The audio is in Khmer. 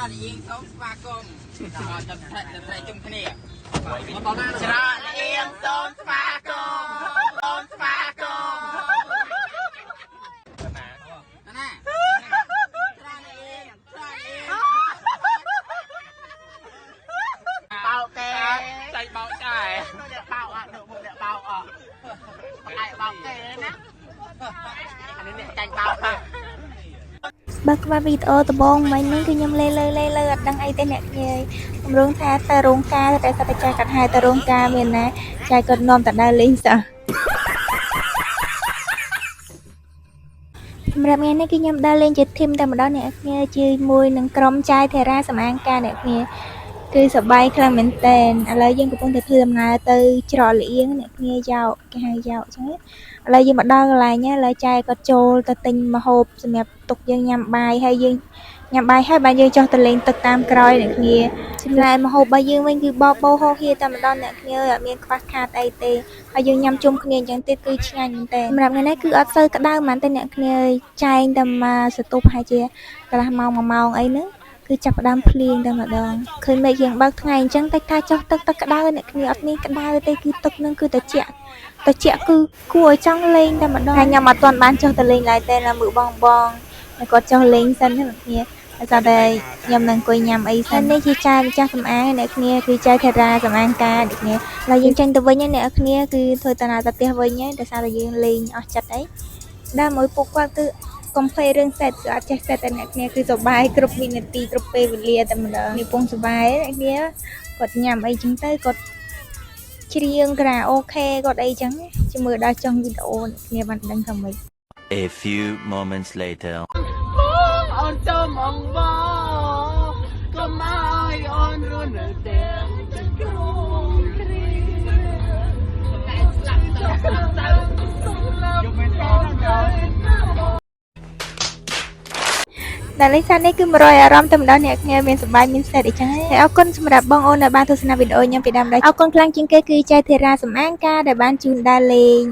ច្រើនអៀងសូមស្វាគមន៍ដល់ចាំតែជុំគ្នាច្រើនអៀងសូមស្វាគមន៍សូមស្វាគមន៍ណាច្រើនអៀងបោកទេចៃបោកចាយអ្នកបោកអត់អ្នកបោកអត់តែបោកទេណាអានេះអ្នកចាញ់បោកណាបើក្បាវីដេអូដំបូងមិញនេះគឺខ្ញុំលេអត់ដឹងអីទេអ្នកនិយាយគម្រោងថាទៅរោងការតែគាត់តែចាយគាត់ហៅទៅរោងការមានណាចាយគាត់នាំតដើរលេងសោះសម្រាប់ថ្ងៃនេះគឺខ្ញុំដើរលេងជាធីមតែម្ដងអ្នកគ្នាជាមួយនឹងក្រុមចាយធេរ៉ាសម្អាងការអ្នកគ្នាគឺសប្បាយខ្លាំងមែនតើឥឡូវយើងកំពុងតែធ្វើដំណើរទៅច្រកលៀងអ្នកគ្នាយកគេហៅយកអញ្ចឹងឥឡូវយើងមកដល់កន្លែងនេះឥឡូវចាយគាត់ចូលទៅទិញម្ហូបសម្រាប់ទុកយើងញ៉ាំបាយហើយយើងញ៉ាំបាយហើយបានយើងចុះទៅលេងទឹកតាមក្រោយអ្នកគ្នាសម្រាប់ម្ហូបរបស់យើងវិញគឺបបោហោហៀតែម្ដងអ្នកគ្នាអត់មានខ្វះខាតអីទេហើយយើងញ៉ាំជុំគ្នាអញ្ចឹងទៀតគឺឆ្ងាញ់មែនតើសម្រាប់ថ្ងៃនេះគឺអត់សូវក្តៅហ្មងទេអ្នកគ្នាចែងតែមកសតុបប្រហែលជាកន្លះម៉ោង1ម៉ោងអីហ្នឹងគឺចាប់ផ្ដើមភ្លៀងតែម្ដងឃើញមេឃយើងបើកថ្ងៃអញ្ចឹងតែថាចុះទឹកក្តៅអ្នកគ្នាអត់មានក្តៅទេគឺទឹកហ្នឹងគឺត្រជាក់គឺគួរឲ្យចង់លេងតែម្ដងហើយខ្ញុំអត់ទាន់បានចុះទៅលេងឡើយទេណាមើលបងតែគាត់ចុះលេងសិនទេអ្នកគ្នាតែថាតែខ្ញុំនឹងអង្គុយញ៉ាំអីសិននេះជាចាយម្ចាស់សម្អាងអ្នកគ្នាគឺចាយធេរ៉ាសម្អាងការអ្នកគ្នាហើយយើងចេញទៅវិញអ្នកគ្នាគឺធ្វើតាណាទៅផ្ទះវិញហើយដោយសារតែយើងលេងអស់ចិត្តអីដើរមួយពុកគាត់គឺកុំភ្លេចរឿងសេតគឺអត់ចេះសេតតែអ្នកគ្នាគឺសុបាយគ្រប់វិនាទីគ្រប់ពេលវេលាតែម្ដងនេះពងសុបាយអ្នកគ្នាគាត់ញ៉ាំអីចឹងទៅគាត់ច្រៀងក្រៅអូខេគាត់អីចឹងជាមួយដល់ចុងវីដេអូអ្នកគ្នាបានដឹងថាម៉េច A few moments later អូនចូលមកបងកុំឲ្យអូនរស់នៅទាំងក្រុងគ្រីតែស្លាប់ទៅយកមិនបានដែលលេខសានេះគឺ100អារម្មណ៍តែម្ដងអ្នកគ្នាមានសប្បាយមានស្ថិតអីចឹងហើយអរគុណសម្រាប់បងអូនដែលបានទស្សនាវីដេអូខ្ញុំពីដើមដល់អរគុណខ្លាំងជាងគេគឺចែកធីរ៉ាសម្អាងការដែលបានជូនដល់លេង